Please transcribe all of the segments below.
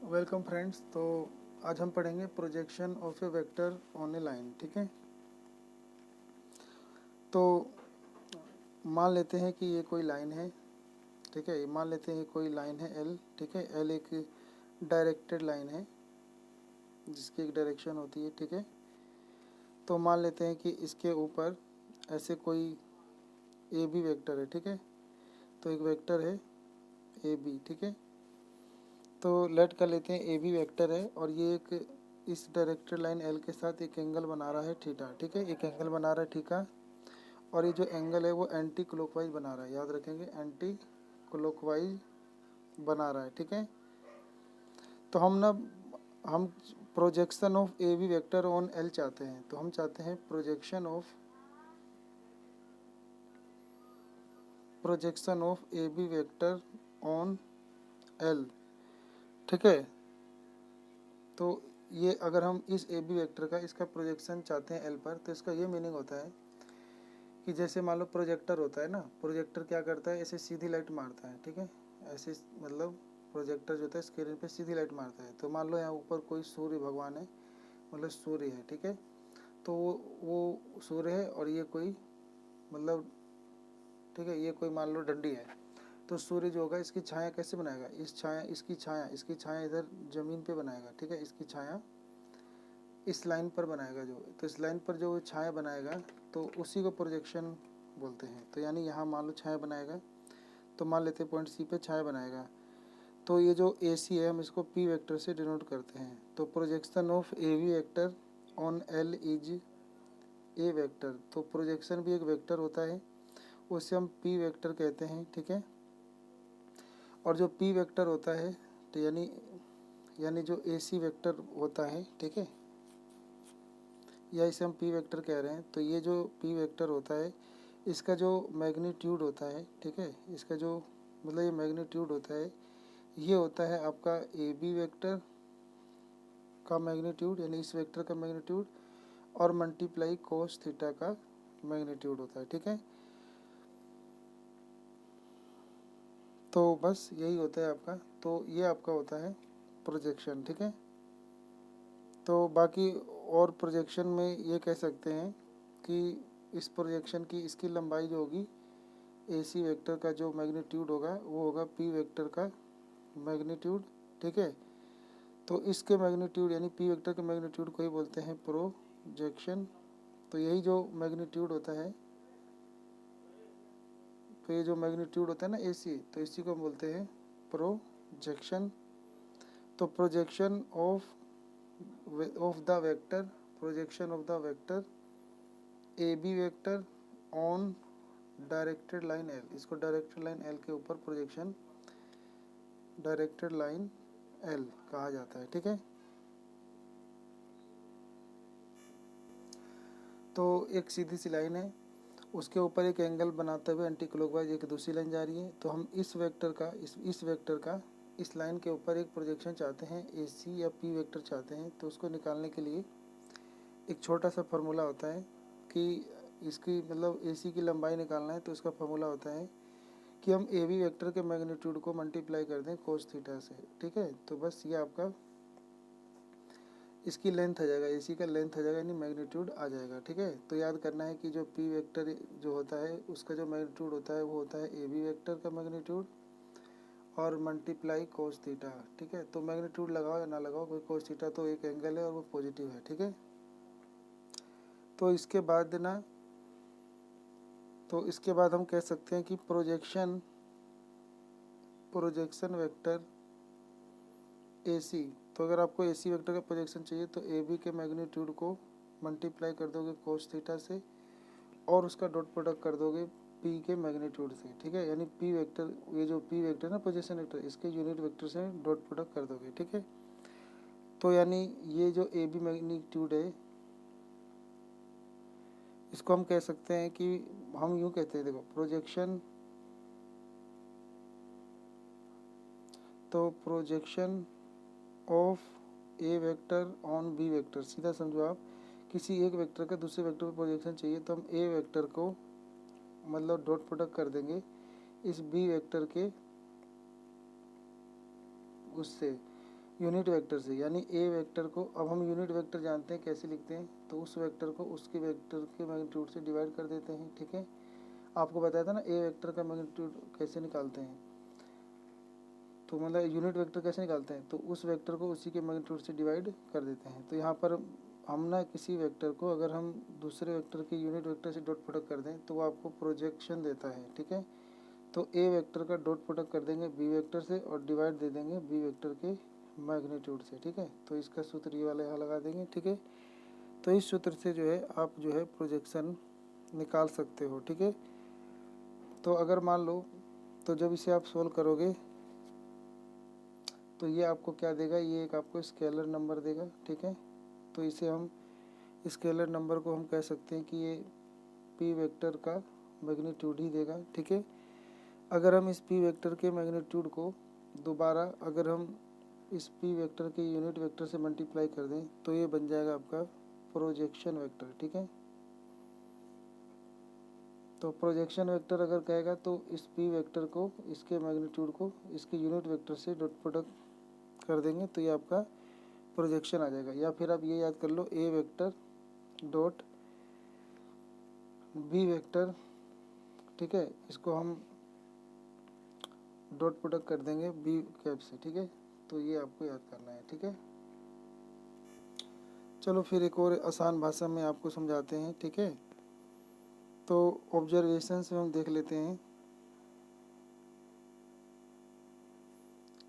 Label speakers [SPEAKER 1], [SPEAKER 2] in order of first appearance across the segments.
[SPEAKER 1] Welcome friends. तो आज हम पढ़ेंगे projection of A vector on A line. ठीक है, तो मान लेते हैं कि ये कोई लाइन है। ठीक है, मान लेते हैं कोई लाइन है एल। ठीक है, एल एक डायरेक्टेड लाइन है जिसकी एक डायरेक्शन होती है। ठीक है, तो मान लेते हैं कि इसके ऊपर ऐसे कोई ए बी वेक्टर है। ठीक है, तो एक वेक्टर है ए बी। ठीक है, तो लेट कर लेते हैं ए बी वेक्टर है और ये एक इस डायरेक्टेड लाइन एल के साथ एक एंगल बना रहा है थीटा। ठीक है, एक एंगल बना रहा है थीटा, और ये जो एंगल है वो एंटी क्लॉकवाइज बना रहा है। याद रखेंगे, एंटी क्लॉकवाइज बना रहा है। ठीक है, तो हम projection of A B vector on L चाहते हैं। तो हम चाहते हैं projection of A B vector on L. ठीक है, तो ये अगर हम इस ए बी वेक्टर का इसका प्रोजेक्शन चाहते हैं एल पर, तो इसका ये मीनिंग होता है कि जैसे मान लो प्रोजेक्टर होता है ना, प्रोजेक्टर क्या करता है, ऐसे सीधी लाइट मारता है। ठीक है, ऐसे मतलब प्रोजेक्टर जो होता है स्क्रीन पे सीधी लाइट मारता है। तो मान लो यहाँ ऊपर कोई सूर्य भगवान है, मतलब सूर्य है। ठीक है, तो वो सूर्य है और ये कोई मतलब, ठीक है, ये कोई मान लो डंडी है। तो सूर्य जो होगा इसकी छाया कैसे बनाएगा, इसकी छाया इधर जमीन पे बनाएगा। ठीक है, इसकी छाया इस लाइन पर बनाएगा जो, तो इस लाइन पर जो छाया बनाएगा तो उसी को प्रोजेक्शन बोलते हैं। तो यानी यहाँ मान लो छाया बनाएगा, तो मान लेते हैं पॉइंट सी पे छाया बनाएगा। तो ये जो ए सी है हम इसको पी वेक्टर से डिनोट करते हैं। तो projection of A V vector on L is a vector. तो प्रोजेक्शन भी एक वेक्टर होता है, उसे हम पी वेक्टर कहते हैं। ठीक है, और जो पी वेक्टर होता है तो यानी जो ए सी वेक्टर होता है, ठीक है, या इसे हम पी वेक्टर कह रहे हैं। तो ये जो पी वेक्टर होता है इसका जो मैग्नीट्यूड होता है, ठीक है, इसका जो मतलब ये मैग्नीट्यूड होता है, ये होता है आपका ए बी वेक्टर का मैग्नीट्यूड, यानी इस वेक्टर का मैग्नीट्यूड, और मल्टीप्लाई कोस थीटा का मैग्नीट्यूड होता है। ठीक है, तो बस यही होता है आपका। तो ये आपका होता है प्रोजेक्शन। ठीक है, तो बाकी और प्रोजेक्शन में ये कह सकते हैं कि इस प्रोजेक्शन की इसकी लंबाई जो होगी ए सी वेक्टर का जो मैग्नीट्यूड होगा वो होगा पी वेक्टर का मैग्नीट्यूड। ठीक है, तो इसके मैग्नीट्यूड यानी पी वेक्टर के मैग्नीट्यूड को ही बोलते हैं प्रोजेक्शन। तो यही जो मैग्नीट्यूड होता है, तो ये जो मैग्नीट्यूड होता है ना ए सी, तो इसी को हम बोलते हैं प्रोजेक्शन। तो projection of the vector, projection of the vector A B vector on directed line L, इसको डायरेक्टेड लाइन एल के ऊपर प्रोजेक्शन डायरेक्टेड लाइन एल कहा जाता है। ठीक है, तो एक सीधी सी लाइन है, उसके ऊपर एक एंगल बनाते हुए एंटी क्लॉकवाइज एक दूसरी लाइन जा रही है। तो हम इस वेक्टर का इस लाइन के ऊपर एक प्रोजेक्शन चाहते हैं, ए सी या पी वेक्टर चाहते हैं। तो उसको निकालने के लिए एक छोटा सा फार्मूला होता है कि इसकी मतलब ए सी की लंबाई निकालना है। तो इसका फार्मूला होता है कि हम ए बी वेक्टर के मैग्नीट्यूड को मल्टीप्लाई कर दें कोस थीटा से। ठीक है, तो बस ये आपका इसकी लेंथ आ जाएगा, एसी का लेंथ आ जाएगा, यानी मैग्नीट्यूड आ जाएगा। ठीक है, तो याद करना है कि जो पी वेक्टर जो होता है उसका जो मैग्नीट्यूड होता है वो होता है ए बी वेक्टर का मैग्नीट्यूड और मल्टीप्लाई कोस थीटा। ठीक है, तो मैग्नीट्यूड लगाओ या ना लगाओ, कोई कोस थीटा तो एक एंगल है और वो पॉजिटिव है। ठीक है, तो इसके बाद ना, तो इसके बाद हम कह सकते हैं कि प्रोजेक्शन वेक्टर ए सी। तो अगर आपको ए सी वेक्टर का प्रोजेक्शन चाहिए तो ए बी के मैग्नीट्यूड को मल्टीप्लाई कर दोगे कोस थीटा से और उसका डॉट प्रोडक्ट कर दोगे पी के मैग्नीट्यूड से। ठीक है, यानी पी वेक्टर, ये जो पी वेक्टर ना प्रोजेक्शन वेक्टर, इसके यूनिट वेक्टर से डॉट प्रोडक्ट कर दोगे। ठीक है, तो यानी ये जो ए बी मैग्नीट्यूड है इसको हम कह सकते हैं कि हम यूँ कहते हैं, देखो प्रोजेक्शन, तो projection of A vector on B vector, सीधा समझो आप, किसी एक वेक्टर का दूसरे वेक्टर पर प्रोजेक्शन चाहिए तो हम ए वेक्टर को मतलब डॉट प्रोडक्ट कर देंगे इस बी वेक्टर के उससे, यूनिट वेक्टर से, यानी ए वेक्टर को, अब हम यूनिट वेक्टर जानते हैं कैसे लिखते हैं, तो उस वेक्टर को उसके वेक्टर के मैग्नीट्यूड से डिवाइड कर देते हैं, ठीक है। आपको बताया था ना ए वेक्टर का मैग्नीट्यूड कैसे निकालते हैं, तो मतलब यूनिट वेक्टर कैसे निकालते हैं, तो उस वेक्टर को उसी के मैग्नीट्यूड से डिवाइड कर देते हैं। तो यहाँ पर हम ना किसी वेक्टर को अगर हम दूसरे वेक्टर के यूनिट वेक्टर से डॉट प्रोडक्ट कर दें तो वो आपको प्रोजेक्शन देता है, ठीक है। तो ए वेक्टर का डॉट प्रोडक्ट कर देंगे बी वेक्टर से और डिवाइड दे देंगे बी वेक्टर के मैग्नीट्यूड से, ठीक है। तो इसका सूत्र ये वाला यहाँ लगा देंगे, ठीक है। तो इस सूत्र से जो है आप जो है प्रोजेक्शन निकाल सकते हो, ठीक है। तो अगर मान लो, तो जब इसे आप सोल्व करोगे तो ये आपको क्या देगा, ये एक आपको स्केलर नंबर देगा, ठीक है। तो इसे हम स्केलर नंबर को हम कह सकते हैं कि ये पी वेक्टर का मैग्नीट्यूड ही देगा, ठीक है। अगर हम इस पी वेक्टर के मैग्नीट्यूड को दोबारा अगर हम इस पी वेक्टर के यूनिट वेक्टर से मल्टीप्लाई कर दें तो ये बन जाएगा आपका प्रोजेक्शन वेक्टर, ठीक है। तो प्रोजेक्शन वेक्टर अगर कहेगा तो इस पी वेक्टर को, इसके मैग्नीट्यूड को इसके यूनिट वेक्टर से डॉट प्रोडक्ट कर देंगे तो ये आपका प्रोजेक्शन आ जाएगा। या फिर आप ये याद कर लो, ए वेक्टर डॉट बी वेक्टर, ठीक है, इसको हम डॉट प्रोडक्ट कर देंगे बी कैप से, ठीक है। तो ये आपको याद करना है, ठीक है। चलो फिर एक और आसान भाषा में आपको समझाते हैं, ठीक है। तो ऑब्जर्वेशन से हम देख लेते हैं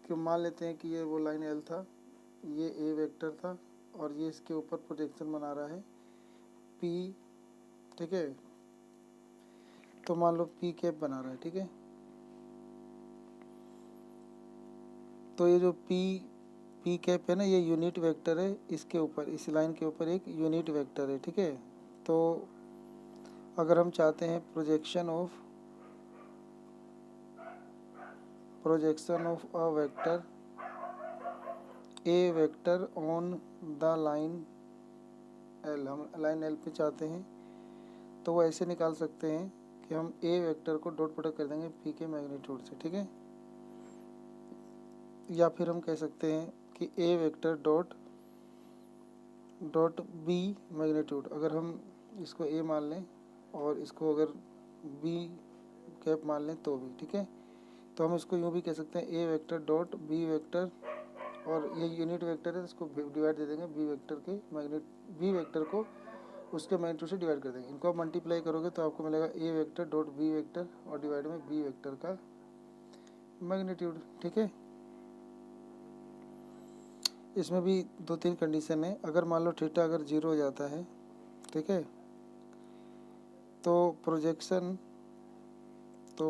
[SPEAKER 1] कि मान लेते हैं कि ये वो लाइन एल था, ये ए वेक्टर था और ये इसके ऊपर प्रोजेक्शन बना रहा है पी, ठीक है। तो मान लो पी कैप बना रहा है, ठीक है। तो ये जो पी कैप है ना, ये यूनिट वेक्टर है, इसके ऊपर इस लाइन के ऊपर एक यूनिट वेक्टर है, ठीक है। तो अगर हम चाहते हैं projection of a vector A vector on the line L, हम लाइन एल पे चाहते हैं तो वो ऐसे निकाल सकते हैं कि हम ए वेक्टर को डॉट प्रोडक्ट कर देंगे पी के मैग्नीट्यूड से, ठीक है। या फिर हम कह सकते हैं कि ए वेक्टर डॉट बी मैग्नीट्यूड, अगर हम इसको ए मान लें और इसको अगर बी कैप मान लें तो भी, ठीक है। तो हम इसको यूँ भी कह सकते हैं ए वेक्टर डॉट बी वेक्टर, और ये यूनिट वेक्टर है तो इसको डिवाइड दे देंगे बी वेक्टर को उसके मैग्नीट्यूड से डिवाइड कर देंगे। इनको आप मल्टीप्लाई करोगे तो आपको मिलेगा ए वेक्टर डॉट बी वेक्टर और डिवाइड में बी वेक्टर का मैग्नीट्यूड, ठीक है। इसमें भी 2-3 कंडीशन है। अगर मान लो थीटा अगर 0 हो जाता है, ठीक है, तो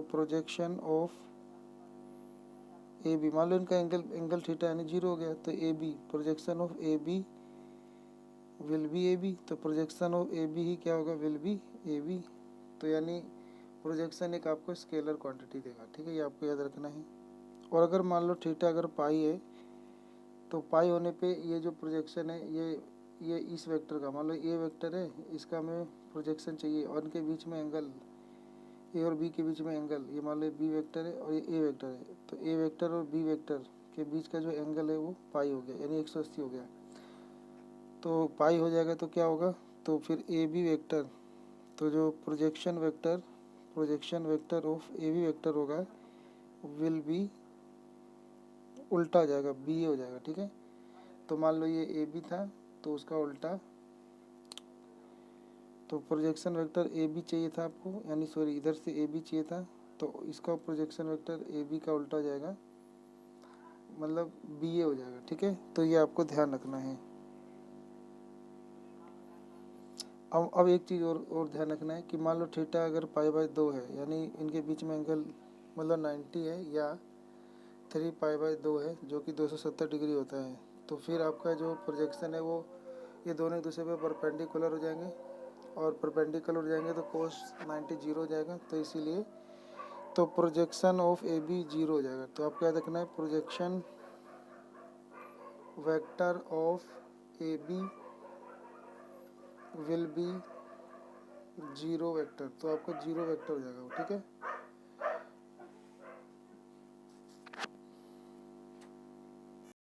[SPEAKER 1] प्रोजेक्शन ऑफ ए बी, मान लो इनका एंगल थीटा यानी 0 हो गया तो A B, projection of A B will be A B, तो प्रोजेक्शन ऑफ ए बी ही क्या होगा, विल बी ए बी। तो यानी प्रोजेक्शन एक आपको स्केलर क्वांटिटी देगा, ठीक है, ये आपको याद रखना है। और अगर मान लो थीटा अगर पाई है तो पाई होने पे ये जो प्रोजेक्शन है ये इस वेक्टर का, मान लो ए वेक्टर है, इसका हमें प्रोजेक्शन चाहिए और इनके बीच में एंगल, ए और बी के बीच में एंगल, ये मान लो बी वेक्टर है और ये ए वेक्टर है, तो ए वेक्टर और बी वेक्टर के बीच का जो एंगल है वो पाई हो गया, यानी 180 हो गया। तो पाई हो जाएगा तो क्या होगा, तो फिर ए बी वेक्टर, तो जो projection vector of A B vector होगा विल बी उल्टा हो जाएगा, बी ए हो जाएगा, ठीक है। तो मान लो ये ए बी था तो उसका उल्टा, तो प्रोजेक्शन वेक्टर ए बी चाहिए था आपको, यानी सॉरी इधर से ए बी चाहिए था तो इसका प्रोजेक्शन वेक्टर ए बी का उल्टा हो जाएगा, मतलब बी ए हो जाएगा, ठीक है। तो ये आपको ध्यान रखना है। अब एक चीज़ और ध्यान रखना है कि मान लो थीटा अगर पाई/2 है, यानी इनके बीच में एंगल मतलब 90 है या 3 पाई/2 है जो कि 270 डिग्री होता है, तो फिर आपका जो प्रोजेक्शन है वो ये दोनों एक दूसरे पे परपेंडिकुलर हो जाएंगे और परपेंडिकुलर हो जाएंगे तो कोस 90 जीरो हो जाएगा, तो इसीलिए तो प्रोजेक्शन ऑफ ए बी 0 हो जाएगा। तो आपको याद रखना है projection vector of A B will be 0 vector, तो आपको 0 वेक्टर हो जाएगा, ठीक है।